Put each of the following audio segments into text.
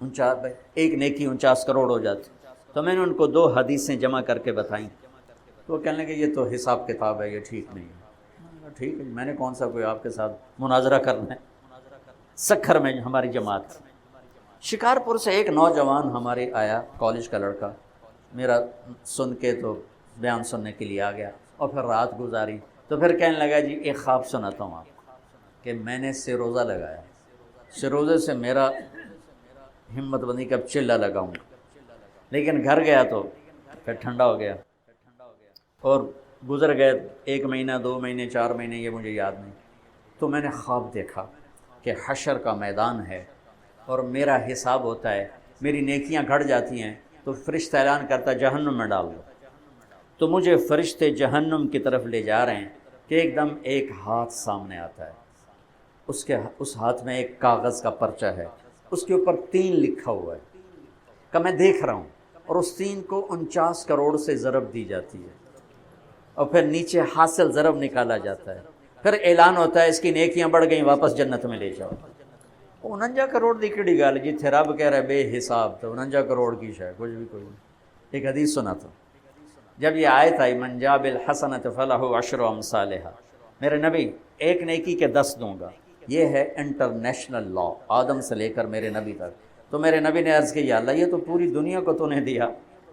ایک نیکی 49 کروڑ ہو جاتی۔ تو میں نے ان کو 2 حدیثیں جمع کر کے بتائیں، تو وہ کہنے لگے یہ تو حساب کتاب ہے، یہ ٹھیک نہیں ہے۔ میں نے کہا ٹھیک ہے، میں نے کون سا کوئی آپ کے ساتھ مناظرہ کرنا ہے۔ سکھر میں ہماری جماعت تھی، شکارپور سے ایک نوجوان ہمارے آیا، کالج کا لڑکا، میرا سن کے تو بیان سننے کے لیے آ گیا، اور پھر رات گزاری، تو پھر کہنے لگا جی ایک خواب سناتا ہوں آپ کو کہ میں نے سروزہ لگایا، سروزے سے میرا ہمت بندی کا چلہ لگاؤں، لیکن گھر گیا تو پھر ٹھنڈا ہو گیا، اور گزر گئے 1 مہینہ 2 مہینے 4 مہینے، یہ مجھے یاد نہیں۔ تو میں نے خواب دیکھا کہ حشر کا میدان ہے اور میرا حساب ہوتا ہے، میری نیکیاں گھٹ جاتی ہیں تو فرشتہ اعلان کرتا ہے جہنم میں ڈال دو، تو مجھے فرشتے جہنم کی طرف لے جا رہے ہیں کہ ایک دم ایک ہاتھ سامنے آتا ہے، اس ہاتھ میں ایک کاغذ کا پرچہ ہے، اس کے اوپر 3 لکھا ہوا ہے، کہ میں دیکھ رہا ہوں، اور اس 3 کو 49 کروڑ سے ضرب دی جاتی ہے، اور پھر نیچے حاصل ضرب نکالا جاتا ہے، پھر اعلان ہوتا ہے اس کی نیکیاں بڑھ گئیں، واپس جنت میں لے جاؤ۔ 49 کروڑ دی کیڑی گل جی، تھے رب کہہ رہا ہے بے حساب، تو 49 کروڑ کی شے کچھ بھی کوئی نہیں۔ ایک حدیث سنا تھا، جب یہ آیت آئی من جاء بالحسنۃ فلہ عشر امثالھا، میرے نبی ایک نیکی کے 10 دوں گا، یہ ہے انٹرنیشنل لا، آدم سے لے کر میرے نبی تک۔ تو میرے نبی نے عرض کی یا اللہ یہ تو پوری دنیا کو تو نے دیا،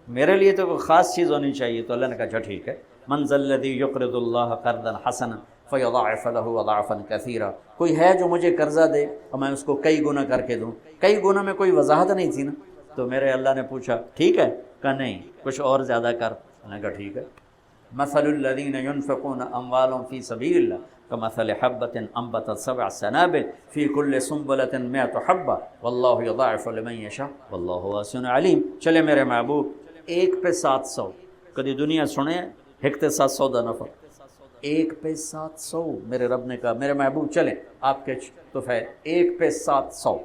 میرے لیے تو کوئی خاص چیز ہونی چاہیے۔ تو اللہ نے کہا اچھا ٹھیک ہے، من ذا الذی یقرض اللہ قرضا حسنا فیضاعف لہ اضعافا کثیرا، کوئی ہے جو مجھے قرضہ دے اور میں اس کو کئی گنا کر کے دوں۔ کئی گنا میں کوئی وضاحت نہیں تھی نا، تو میرے اللہ نے پوچھا ٹھیک ہے؟ کہا نہیں، کچھ اور زیادہ کر۔ میں نے کہا ٹھیک ہے، مثل الذین ینفقون اموالهم فی سبیل اللہ کمثل حبۃ انبتت 7 سنابل فی کل سنبلۃ 100 حبۃ واللہ یضاعف لمن یشاء واللہ واسع علیم۔ چلے میرے محبوب، ایک پہ 700، کدی دنیا سنے ایک تے 700 دا نفع، ایک پہ 700۔ میرے رب نے کہا میرے محبوب چلیں آپ کے تو ہے ایک پہ 700،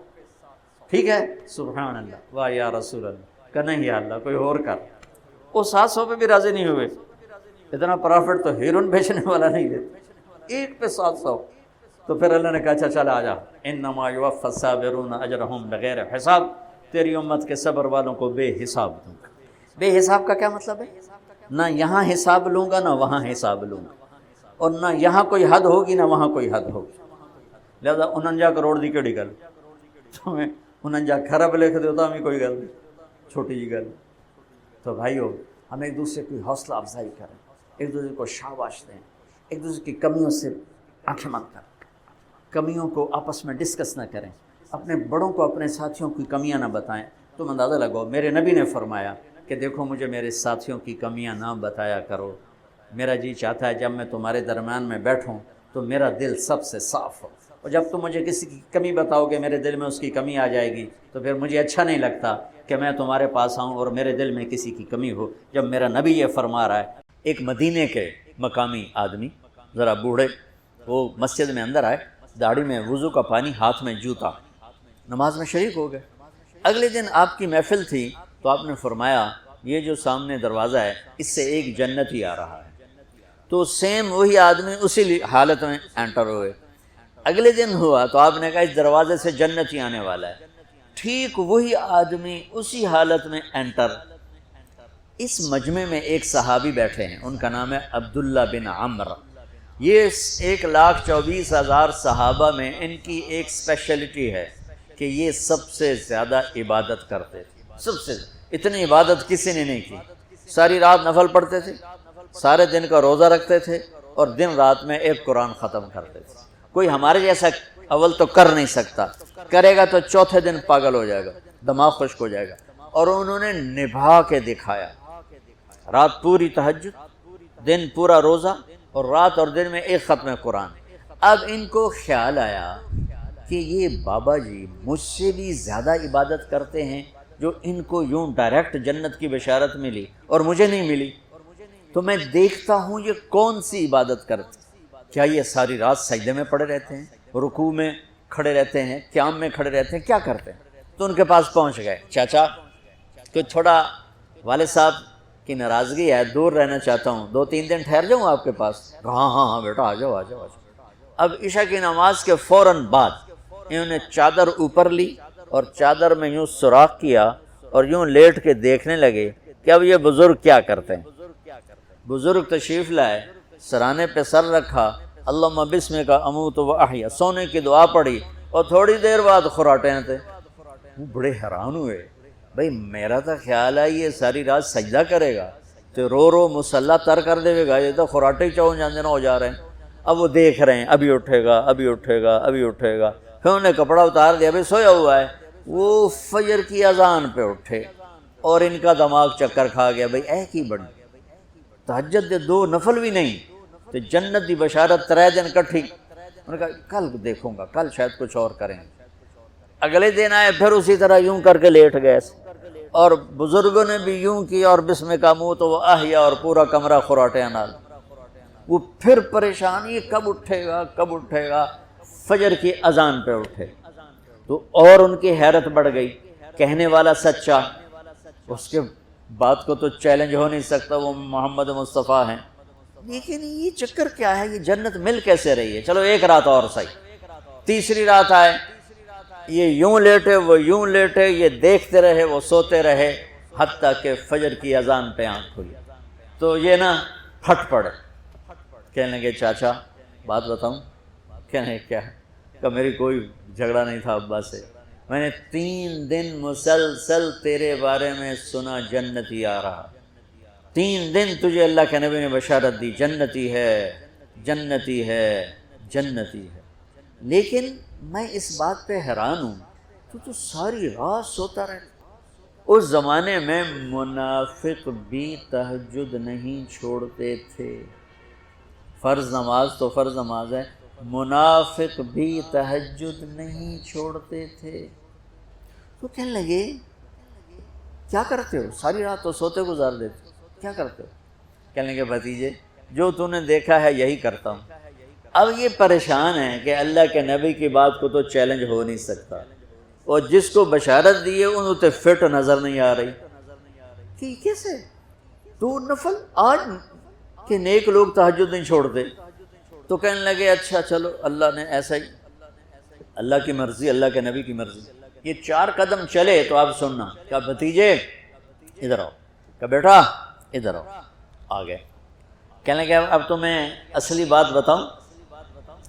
ٹھیک ہے؟ سبحان اللہ، واہ یا رسول اللہ، کہ نہیں یا اللہ کوئی اور کر۔ وہ 700 پہ بھی راضی نہیں ہوئے، اتنا پرافٹ تو ہیرون بیچنے والا نہیں دیتا، ایک پہ 700۔ تو پھر اللہ نے کہا اچھا چل آ جا، انما یوفی الصابرون اجرہم بغیر حساب، تیری امت کے صبر والوں کو بے حساب دوں گا۔ بے حساب کا کیا مطلب ہے؟ نہ یہاں حساب لوں گا نہ وہاں حساب لوں گا، اور نہ یہاں کوئی حد ہوگی نہ وہاں کوئی حد ہوگی۔ لہذا 49 کروڑ دی کیڑی گل، تو میں 49 خراب لکھ دیتا ہمیں کوئی گل چھوٹی جی گل۔ تو بھائیو ہم ایک دوسرے کی حوصلہ افزائی کریں، ایک دوسرے کو شاباش دیں، ایک دوسرے کی کمیوں سے آنکھیں مت کریں، کمیوں کو آپس میں ڈسکس نہ کریں، اپنے بڑوں کو اپنے ساتھیوں کی کمیاں نہ بتائیں۔ تم اندازہ لگاؤ، میرے نبی نے فرمایا کہ دیکھو مجھے میرے ساتھیوں کی کمیاں نہ بتایا کرو، میرا جی چاہتا ہے جب میں تمہارے درمیان میں بیٹھوں تو میرا دل سب سے صاف ہو، اور جب تم مجھے کسی کی کمی بتاؤ گے میرے دل میں اس کی کمی آ جائے گی، تو پھر مجھے اچھا نہیں لگتا کہ میں تمہارے پاس آؤں اور میرے دل میں کسی کی کمی ہو۔ جب میرا نبی یہ فرما رہا ہے، ایک مدینے کے مقامی آدمی ذرا بوڑھے، وہ مسجد میں اندر آئے، داڑھی میں وضو کا پانی، ہاتھ میں جوتا، نماز میں شریک ہو گئے۔ اگلے دن آپ کی محفل تھی تو آپ نے فرمایا یہ جو سامنے دروازہ ہے اس سے ایک جنتی آ رہا ہے، تو سیم وہی آدمی اسی حالت میں انٹر ہوئے۔ اگلے دن ہوا تو آپ نے کہا اس دروازے سے جنتی آنے والا ہے، ٹھیک وہی آدمی اسی حالت میں انٹر۔ اس مجمع میں ایک صحابی بیٹھے ہیں، ان کا نام ہے عبداللہ بن عمرو۔ یہ 1,24,000 صحابہ میں ان کی ایک اسپیشلٹی ہے کہ یہ سب سے زیادہ عبادت کرتے تھے، سب سے اتنی عبادت کسی نے نہیں کی۔ ساری رات نفل پڑھتے تھے، سارے دن کا روزہ رکھتے تھے، اور دن رات میں ایک قرآن ختم کرتے تھے۔ کوئی ہمارے جیسا اول تو کر نہیں سکتا، کرے گا تو چوتھے دن پاگل ہو جائے گا، دماغ خشک ہو جائے گا، اور انہوں نے نبھا کے دکھایا۔ رات پوری تہجد، دن پورا روزہ، اور رات اور دن میں ایک ختم قرآن۔ اب ان کو خیال آیا کہ یہ بابا جی مجھ سے بھی زیادہ عبادت کرتے ہیں، جو ان کو یوں ڈائریکٹ جنت کی بشارت ملی اور مجھے نہیں ملی، تو میں دیکھتا ہوں یہ کون سی عبادت کرتے، کیا یہ ساری رات سجدے میں پڑے رہتے ہیں، رکوع میں کھڑے رہتے ہیں، قیام میں کھڑے رہتے ہیں، کیا کرتے ہیں؟ تو ان کے پاس پہنچ گئے، چاچا کوئی تھوڑا والد صاحب کی ناراضگی ہے، دور رہنا چاہتا ہوں، 2-3 دن ٹھہر جاؤں آپ کے پاس؟ ہاں ہاں ہاں بیٹا آ جاؤ آ جاؤ آ جاؤ۔ اب عشاء کی نماز کے فوراً بعد انہوں نے چادر اوپر لی اور چادر میں یوں سوراخ کیا اور یوں لیٹ کے دیکھنے لگے کہ اب یہ بزرگ کیا کرتے ہیں۔ بزرگ تشریف لائے، سرانے پہ سر رکھا، اللہم بسمک اموت و احیا، سونے کی دعا پڑھی، اور تھوڑی دیر بعد خراٹے تھے۔ وہ بڑے حیران ہوئے، بھئی میرا تو خیال ہے یہ ساری رات سجدہ کرے گا تو رو رو مسلح تر کر دے گا، یہ تو خراٹے ہی چون جاندے نہ ہو جا رہے ہیں۔ اب وہ دیکھ رہے ہیں ابھی اٹھے گا، ابھی اٹھے گا، ابھی اٹھے گا۔ پھر انہوں نے کپڑا اتار دیا، بھئی سویا ہوا ہے۔ وہ فجر کی اذان پہ اٹھے اور ان کا دماغ چکر کھا گیا، بھئی اے کی بڑی تہجد دے 2 نفل بھی نہیں تو جنت دی بشارت 3 دن کٹھی۔ انہوں نے کہا کل دیکھوں گا، کل شاید کچھ اور کریں گے۔ اگلے دن آئے، پھر اسی طرح یوں کر کے لیٹ گئے، اور بزرگوں نے بھی یوں کی، اور بسمک اموت و احیا، اور پورا کمرہ خراٹے نال۔ وہ پھر پریشان، یہ کب اٹھے گا، کب اٹھے گا؟ فجر کی اذان پہ اٹھے تو اور ان کی حیرت بڑھ گئی، کہنے والا سچا، اس کے بات کو تو چیلنج ہو نہیں سکتا، وہ محمد مصطفیٰ ہیں، لیکن یہ چکر کیا ہے، یہ جنت مل کیسے رہی ہے؟ چلو ایک رات اور صحیح۔ تیسری رات آئے، یہ یوں لیٹے، وہ یوں لیٹے، یہ دیکھتے رہے، وہ سوتے رہے، حتیٰ کہ فجر کی اذان پہ آنکھ کھلی تو یہ نا پھٹ پڑے، کہنے لگے چاچا بات بتاؤں؟ کہنے کیا ہے؟ کہ میری کوئی جھگڑا نہیں تھا ابا سے، میں نے 3 دن مسلسل تیرے بارے میں سنا جنتی آ رہا، 3 دن تجھے اللہ کے نبی نے بشارت دی جنتی ہے، جنتی ہے، جنتی ہے، لیکن میں اس بات پہ حیران ہوں تو ساری رات سوتا رہتا۔ اس زمانے میں منافق بھی تہجد نہیں چھوڑتے تھے، فرض نماز تو فرض نماز ہے، منافق بھی تہجد نہیں چھوڑتے تھے۔ تو کہنے لگے کیا کرتے ہو؟ ساری رات تو سوتے گزار دیتے، کیا کرتے ہو؟ کہنے لگے بھتیجے جو تو نے دیکھا ہے یہی کرتا ہوں۔ اب یہ پریشان ہے کہ اللہ کے نبی کی بات کو تو چیلنج ہو نہیں سکتا، اور جس کو بشارت دی ہے انہوں تے فٹ نظر نہیں آ رہی کہ کیسے 2 نفل آج کہ نیک لوگ تہجد نہیں چھوڑتے۔ تو کہنے لگے اچھا چلو اللہ نے ایسا ہی، اللہ کی مرضی، اللہ کے نبی کی مرضی۔ یہ 4 قدم چلے تو آپ سننا، کہا بھتیجے ادھر آؤ، کہا بیٹا ادھر آؤ، آ گئے۔ کہنے لگے اب تمہیں اصلی بات بتاؤں،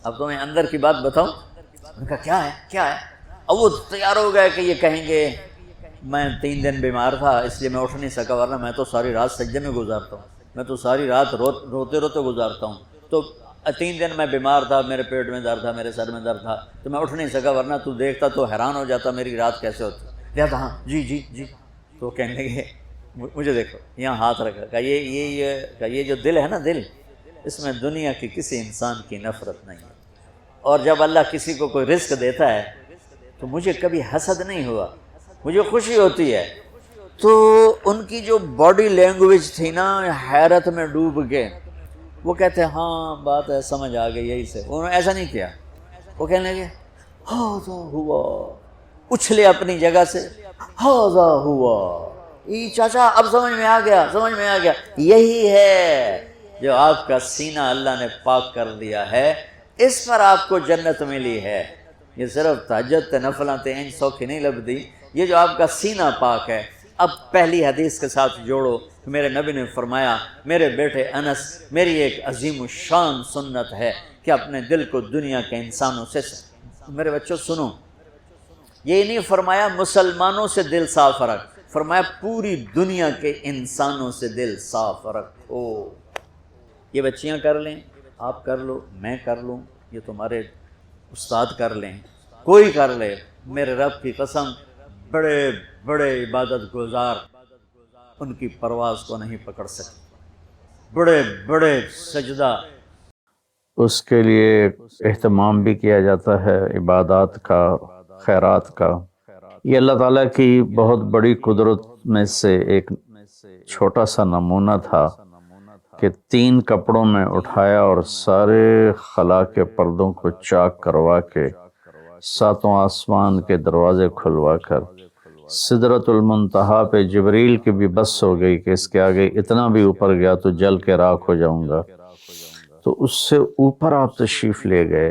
اب تمہیں اندر کی بات بتاؤں؟ انہوں نے کہا کیا ہے، کیا ہے؟ اب وہ تیار ہو گئے کہ یہ کہیں گے میں 3 دن بیمار تھا اس لیے میں اٹھ نہیں سکا، ورنہ میں تو ساری رات سجدے میں گزارتا ہوں، میں تو ساری رات روتے روتے گزارتا ہوں، تو 3 دن میں بیمار تھا، میرے پیٹ میں درد تھا، میرے سر میں درد تھا، تو میں اٹھ نہیں سکا، ورنہ تو دیکھتا تو حیران ہو جاتا میری رات کیسے ہوتی۔ لہذا ہاں جی جی جی۔ تو کہنے لگے مجھے دیکھو، یہاں ہاتھ رکھا، کہ یہ جو دل ہے نا، دل اس میں دنیا کی کسی انسان کی نفرت نہیں ہے، اور جب اللہ کسی کو کوئی رزق دیتا ہے تو مجھے کبھی حسد نہیں ہوا، مجھے خوشی ہوتی ہے۔ تو ان کی جو باڈی لینگویج تھی نا، حیرت میں ڈوب کے وہ کہتے ہیں ہاں بات ہے، سمجھ آ گئی، یہی سے۔ انہوں نے ایسا نہیں کیا، وہ کہنے لگے ہاذا ہوا، اچھلے اپنی جگہ سے، ہاذا ہوا، یہ چاچا اب سمجھ میں آ گیا، سمجھ میں آ گیا، یہی ہے جو آپ کا سینہ اللہ نے پاک کر دیا ہے، اس پر آپ کو جنت ملی ہے۔ یہ صرف تہجد نفلاں تے انج سوکھی نہیں لبدی، یہ جو آپ کا سینہ پاک ہے۔ اب پہلی حدیث کے ساتھ جوڑو، میرے نبی نے فرمایا میرے بیٹے انس، میری ایک عظیم الشان سنت ہے کہ اپنے دل کو دنیا کے انسانوں سے، میرے بچوں سنو، یہ نہیں فرمایا مسلمانوں سے دل صاف رکھ، فرمایا پوری دنیا کے انسانوں سے دل صاف رکھو۔ یہ بچیاں کر لیں، آپ کر لو، میں کر لوں، یہ تمہارے استاد کر لیں، کوئی کر لے، میرے رب کی قسم بڑے بڑے عبادت گزار ان کی پرواز کو نہیں پکڑ سکتے، بڑے بڑے سجدہ اس کے لیے اہتمام بھی کیا جاتا ہے، عبادات کا، خیرات کا۔ یہ اللہ تعالیٰ کی بہت بڑی قدرت میں سے ایک چھوٹا سا نمونہ تھا کہ 3 کپڑوں میں اٹھایا اور سارے خلا کے پردوں کو چاک کروا کے 7 آسمان کے دروازے کھلوا کر سدرۃ المنتہا پہ جبریل کی بھی بس ہو گئی کہ اس کے آگے اتنا بھی اوپر گیا تو جل کے راکھ ہو جاؤں گا، تو اس سے اوپر آپ تشریف لے گئے،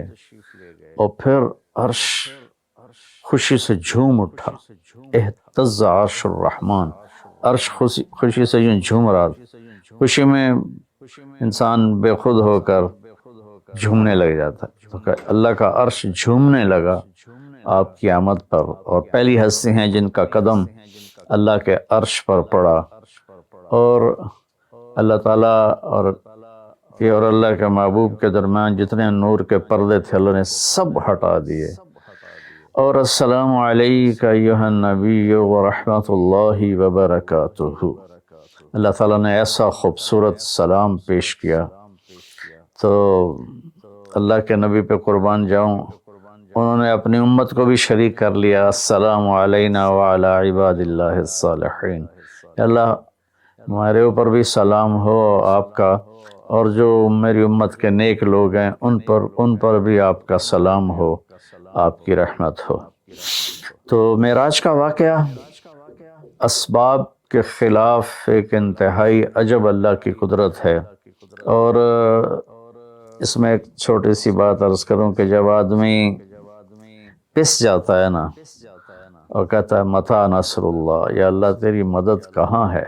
اور پھر عرش خوشی سے جھوم اٹھا، اہتز عرش الرحمن، عرش خوشی سے یوں جھوم رہا، خوشی میں انسان بے خود ہو کر جھومنے لگ جاتا ہے۔ تو کہ اللہ کا عرش جھومنے لگا آپ کی آمد پر، اور پہلی ہستی ہیں جن کا قدم اللہ کے عرش پر پڑا، اور اللہ تعالیٰ اور اللہ کے محبوب کے درمیان جتنے نور کے پردے تھے اللہ نے سب ہٹا دیے، اور السلام علیک ایھا النبی ورحمۃ اللہ وبرکاتہ۔ اللہ تعالیٰ نے ایسا خوبصورت سلام پیش کیا، تو اللہ کے نبی پہ قربان جاؤں، انہوں نے اپنی امت کو بھی شریک کر لیا، السلام علینا وعلی عباد اللہ الصالحین، اللہ ہمارے اوپر بھی سلام ہو آپ کا، اور جو میری امت کے نیک لوگ ہیں ان پر بھی آپ کا سلام ہو، آپ کی رحمت ہو۔ تو معراج کا واقعہ اسباب کے خلاف ایک انتہائی عجب اللہ کی قدرت ہے، اور اس میں ایک چھوٹی سی بات عرض کروں کہ جب آدمی پس جاتا ہے نا اور کہتا ہے متی نصر اللہ، یا اللہ تیری مدد کہاں ہے،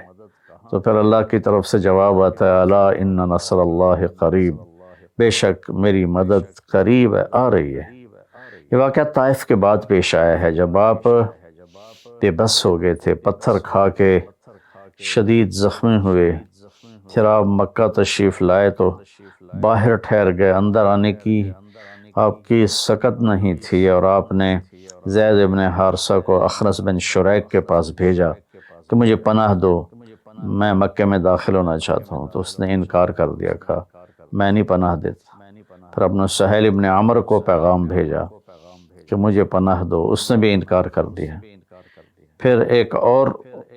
تو پھر اللہ کی طرف سے جواب آتا ہے الا ان نصر اللہ قریب، بے شک میری مدد قریب ہے، آ رہی ہے۔ یہ واقعہ طائف کے بعد پیش آیا ہے، جب آپ بے بس ہو گئے تھے، پتھر کھا کے شدید زخمی ہوئے، پھر آپ مکہ تشریف لائے تو باہر ٹھہر گئے، اندر آنے کی آپ کی سکت نہیں تھی، اور آپ نے زید ابن حارثہ کو اخنس بن شریک کے پاس بھیجا کہ مجھے پناہ دو، میں مکہ میں داخل ہونا چاہتا ہوں، تو اس نے انکار کر دیا، کہا میں نہیں پناہ دیتا۔ پھر اپنے سہیل ابن عمر کو پیغام بھیجا کہ مجھے پناہ دو، اس نے بھی انکار کر دیا۔ پھر ایک اور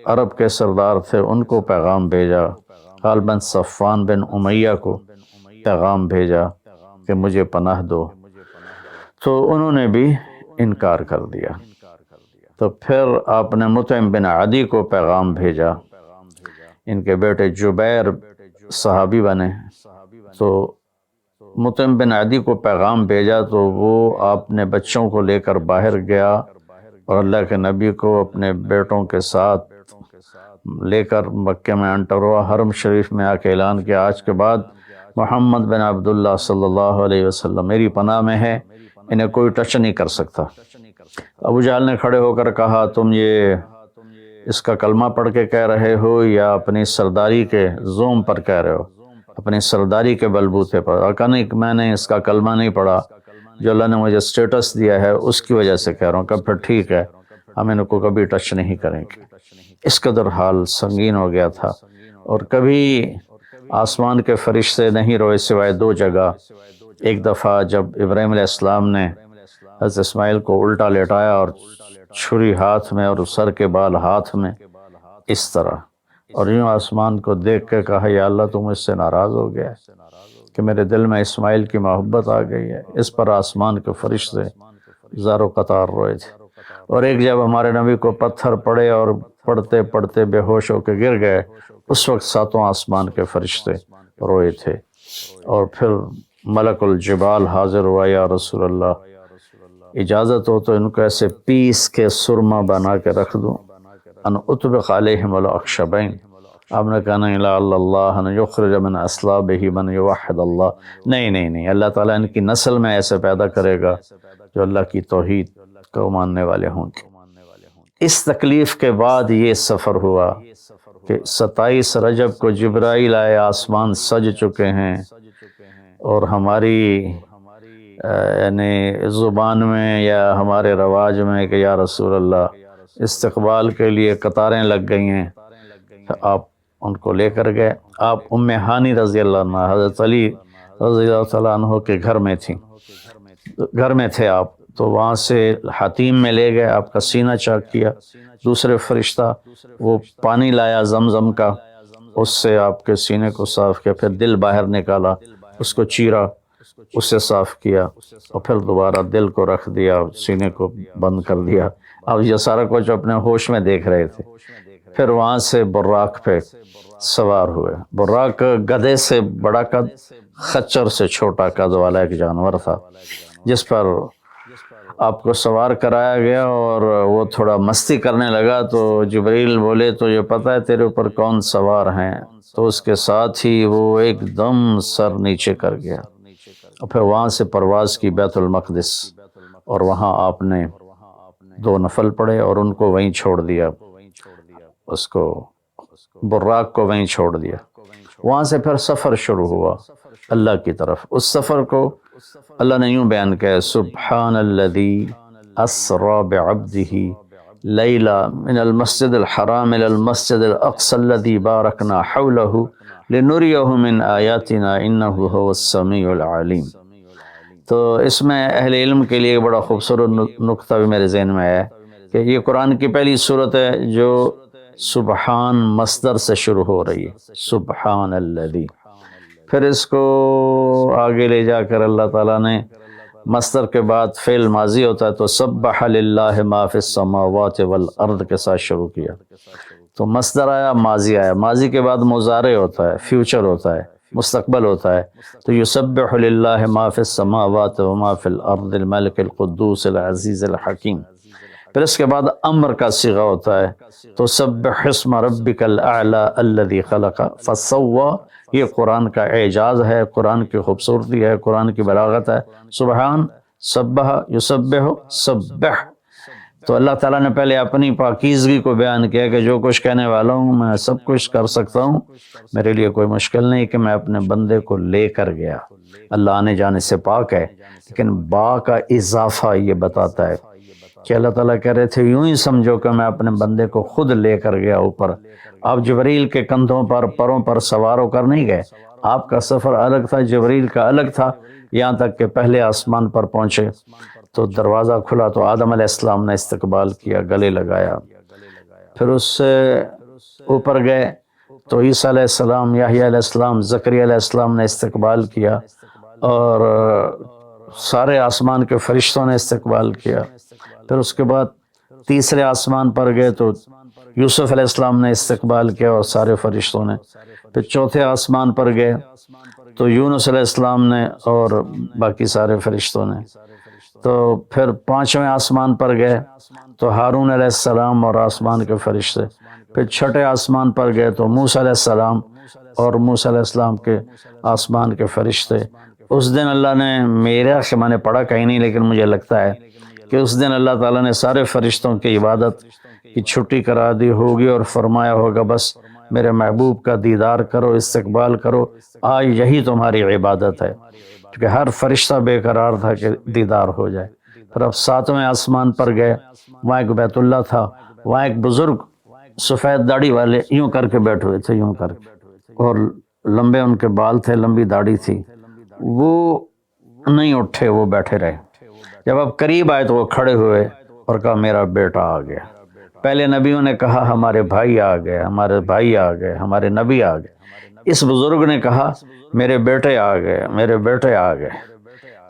عرب کے سردار تھے، ان کو پیغام بھیجا، غالباً صفوان بن امیہ کو پیغام بھیجا کہ مجھے پناہ دو، تو انہوں نے بھی انکار کر دیا۔ تو پھر آپ نے مطعم بن عدی کو پیغام بھیجا، ان کے بیٹے جبیر صحابی بنے، تو مطعم بن عدی کو پیغام بھیجا تو وہ آپ نے بچوں کو لے کر باہر گیا، اور اللہ کے نبی کو اپنے بیٹوں کے ساتھ لے کر مکہ میں انٹر ہوا، حرم شریف میں آ کے اعلان کیا آج کے بعد محمد بن عبداللہ صلی اللہ علیہ وسلم میری پناہ میں ہے، انہیں کوئی ٹچ نہیں کر سکتا۔ ابو جہل نے کھڑے ہو کر کہا تم یہ اس کا کلمہ پڑھ کے کہہ رہے ہو یا اپنی سرداری کے زوم پر کہہ رہے ہو، اپنی سرداری کے بلبوتے پر؟ اور کہا نہیں، میں نے اس کا کلمہ نہیں پڑھا، جو اللہ نے مجھے سٹیٹس دیا ہے اس کی وجہ سے کہہ رہا ہوں۔ کہ پھر ٹھیک ہے، ہم ان کو کبھی ٹچ نہیں کریں گے۔ اس قدر حال سنگین ہو گیا تھا، اور کبھی آسمان کے فرشتے نہیں روئے سوائے دو جگہ۔ ایک دفعہ جب ابراہیم علیہ السلام نے حضرت اسماعیل کو الٹا لیٹایا اور چھری ہاتھ میں اور سر کے بال ہاتھ میں اس طرح، اور یوں آسمان کو دیکھ کے کہا یا اللہ تو مجھ سے ناراض ہو گیا ہے کہ میرے دل میں اسماعیل کی محبت آ گئی ہے۔ اس پر آسمان کے فرشتے زارو قطار روئے تھے۔ اور ایک جب ہمارے نبی کو پتھر پڑے اور پڑھتے پڑھتے بے ہوش ہو کے گر گئے، اس وقت ساتوں آسمان کے فرشتے روئے تھے۔ اور پھر ملک الجبال حاضر ہوا، یا رسول اللہ اجازت ہو تو ان کو ایسے پیس کے سرما بنا کے رکھ دوں، ان اطبق علیہم الاخشبین۔ آپ نے کہا نہیں، لعل اللہ ان یخرج من اصلابہ من یوحد اللہ، نہیں، اللہ تعالیٰ ان کی نسل میں ایسے پیدا کرے گا جو اللہ کی توحید کو ماننے والے ہوں گے۔ اس تکلیف کے بعد یہ سفر ہوا کہ 27 رجب کو جبرائیل آئے، آسمان سج چکے ہیں، اور ہماری یعنی زبان میں یا ہمارے رواج میں کہ یا رسول اللہ استقبال کے لیے قطاریں لگ گئی ہیں، آپ ان کو لے کر گئے۔ آپ ام ہانی رضی اللہ عنہ، حضرت علی رضی اللہ تعالیٰ عنہ کے گھر میں تھیں، گھر میں تھے آپ، تو وہاں سے حتیم میں لے گئے، آپ کا سینہ چاک کیا، دوسرے فرشتہ وہ پانی لایا زمزم کا، اس سے آپ کے سینے کو صاف کیا، پھر دل باہر نکالا، اس کو چیرا، اس سے صاف کیا، اور پھر دوبارہ دل کو رکھ دیا، سینے کو بند کر دیا۔ اب یہ سارا کچھ اپنے ہوش میں دیکھ رہے تھے۔ پھر وہاں سے براق پہ سوار ہوئے۔ براق گدھے سے بڑا قد، خچر سے چھوٹا قد والا ایک جانور تھا، جس پر آپ کو سوار کرایا گیا اور وہ تھوڑا مستی کرنے لگا تو جبریل بولے تو یہ پتہ ہے تیرے اوپر کون سوار ہیں؟ تو اس کے ساتھ ہی وہ ایک دم سر نیچے کر گیا، اور پھر وہاں سے پرواز کی بیت المقدس، اور وہاں آپ نے 2 نفل پڑھے اور ان کو وہیں چھوڑ دیا، اس کو براق کو وہیں چھوڑ دیا۔ وہاں سے پھر سفر شروع ہوا اللہ کی طرف۔ اس سفر کو اللہ نے یوں بیان کیا: سبحان الذی اسری بعبدہ لیلا من المسجد الحرام الی المسجد الاقصی الذی بارکنا حولہ لنریہ من آیاتنا انہ هو السمیع العلیم۔ تو اس میں اہل علم کے لیے بڑا خوبصورت نقطہ بھی میرے ذہن میں ہے کہ یہ قرآن کی پہلی صورت ہے جو سبحان مصدر سے شروع ہو رہی ہے، سبحان الذی۔ پھر اس کو آگے لے جا کر اللہ تعالیٰ نے مصدر کے بعد فعل ماضی ہوتا ہے تو سبح للہ ما فی السماوات والارض کے ساتھ شروع کیا، تو مصدر آیا، ماضی آیا، ماضی کے بعد مضارع ہوتا ہے، فیوچر ہوتا ہے، مستقبل ہوتا ہے، تو یسبح للہ ما فی السماوات وما فی الارض الملک القدوس العزیز الحکیم۔ پھر اس کے بعد امر کا صیغہ ہوتا ہے تو سبح اسم ربک الاعلی الذی خلق فسوی۔ یہ قرآن کا اعجاز ہے، قرآن کی خوبصورتی ہے، قرآن کی بلاغت ہے۔ سبحان، سبح، یسبح، سبح۔ تو اللہ تعالیٰ نے پہلے اپنی پاکیزگی کو بیان کیا کہ جو کچھ کہنے والا ہوں میں سب کچھ کر سکتا ہوں، میرے لیے کوئی مشکل نہیں کہ میں اپنے بندے کو لے کر گیا۔ اللہ آنے جانے سے پاک ہے، لیکن با کا اضافہ یہ بتاتا ہے کہ اللہ تعالیٰ کہہ رہے تھے یوں ہی سمجھو کہ میں اپنے بندے کو خود لے کر گیا اوپر۔ آپ جبریل کے کندھوں پر، پروں پر سوار ہو کر نہیں گئے، آپ کا سفر الگ تھا، جبریل کا الگ تھا، یہاں تک کہ پہلے آسمان پر پہنچے تو دروازہ کھلا تو آدم علیہ السلام نے استقبال کیا، گلے لگایا۔ پھر اس سے اوپر گئے تو عیسیٰ علیہ السلام، یحییٰ علیہ السلام، زکریا علیہ السلام نے استقبال کیا، اور سارے آسمان کے فرشتوں نے استقبال کیا۔ پھر اس کے بعد تیسرے آسمان پر گئے تو یوسف علیہ السلام نے استقبال کیا اور سارے فرشتوں نے۔ پھر چوتھے آسمان پر گئے تو یونس علیہ السلام نے اور باقی سارے فرشتوں نے۔ تو پھر پانچویں آسمان پر گئے تو ہارون علیہ السلام اور آسمان کے فرشتے۔ پھر چھٹے آسمان پر گئے تو موسیٰ علیہ السلام اور موسیٰ علیہ السلام کے آسمان کے فرشتے۔ اس دن اللہ نے، میرا کہ میں نے پڑھا کہیں نہیں لیکن مجھے لگتا ہے کہ اس دن اللہ تعالیٰ نے سارے فرشتوں کی عبادت کی چھٹی کرا دی ہوگی اور فرمایا ہوگا بس میرے محبوب کا دیدار کرو، استقبال کرو، آج یہی تمہاری عبادت ہے، کیونکہ ہر فرشتہ بے قرار تھا کہ دیدار ہو جائے۔ پھر اب ساتویں آسمان پر گئے، وہاں ایک بیت اللہ تھا، وہاں ایک بزرگ سفید داڑھی والے یوں کر کے بیٹھے ہوئے تھے، یوں کر کے، اور لمبے ان کے بال تھے، لمبی داڑھی تھی، وہ نہیں اٹھے، وہ بیٹھے رہے۔ جب اب قریب آئے تو وہ کھڑے ہوئے اور کہا میرا بیٹا آ گیا۔ پہلے نبیوں نے کہا ہمارے بھائی آ گئے، ہمارے بھائی آ گئے، ہمارے نبی آ گئے۔ اس بزرگ نے کہا میرے بیٹے آ گئے، میرے بیٹے آ گئے۔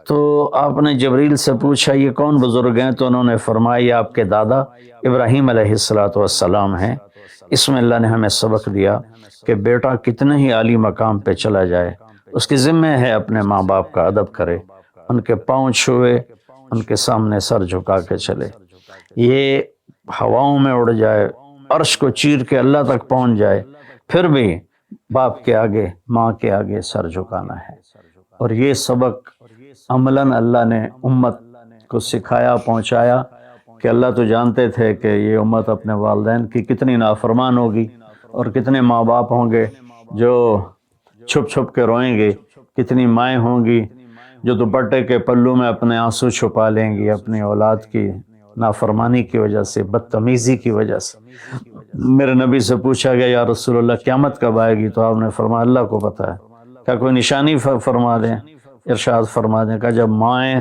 تو آپ نے جبریل سے پوچھا یہ کون بزرگ ہیں؟ تو انہوں نے فرمایا یہ آپ کے دادا ابراہیم علیہ السلام ہیں۔ اس میں اللہ نے ہمیں سبق دیا کہ بیٹا کتنے ہی عالی مقام پہ چلا جائے، اس کی ذمہ ہے اپنے ماں باپ کا ادب کرے، ان کے پاؤں چھوئے، ان کے سامنے سر جھکا کے چلے، یہ ہواؤں میں اڑ جائے، عرش کو چیر کے اللہ تک پہنچ جائے، پھر بھی باپ کے آگے، ماں کے آگے سر جھکانا ہے۔ اور یہ سبق عملاً اللہ نے امت کو سکھایا، پہنچایا کہ اللہ تو جانتے تھے کہ یہ امت اپنے والدین کی کتنی نافرمان ہوگی، اور کتنے ماں باپ ہوں گے جو چھپ چھپ کے روئیں گے، کتنی مائیں ہوں گی جو دوپٹے کے پلو میں اپنے آنسو چھپا لیں گی اپنی اولاد کی نافرمانی کی وجہ سے، بدتمیزی کی وجہ سے۔ میرے نبی سے پوچھا گیا یا رسول اللہ قیامت کب آئے گی؟ تو آپ نے فرمایا اللہ کو پتہ ہے۔ کیا کوئی نشانی فرما دیں؟ ارشاد فرما دیں کہ جب مائیں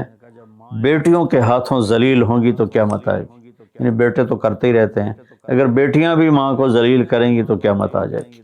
بیٹیوں کے ہاتھوں ذلیل ہوں گی تو قیامت آئے گی۔ یعنی بیٹے تو کرتے ہی رہتے ہیں، اگر بیٹیاں بھی ماں کو ذلیل کریں گی تو قیامت آ جائے گی۔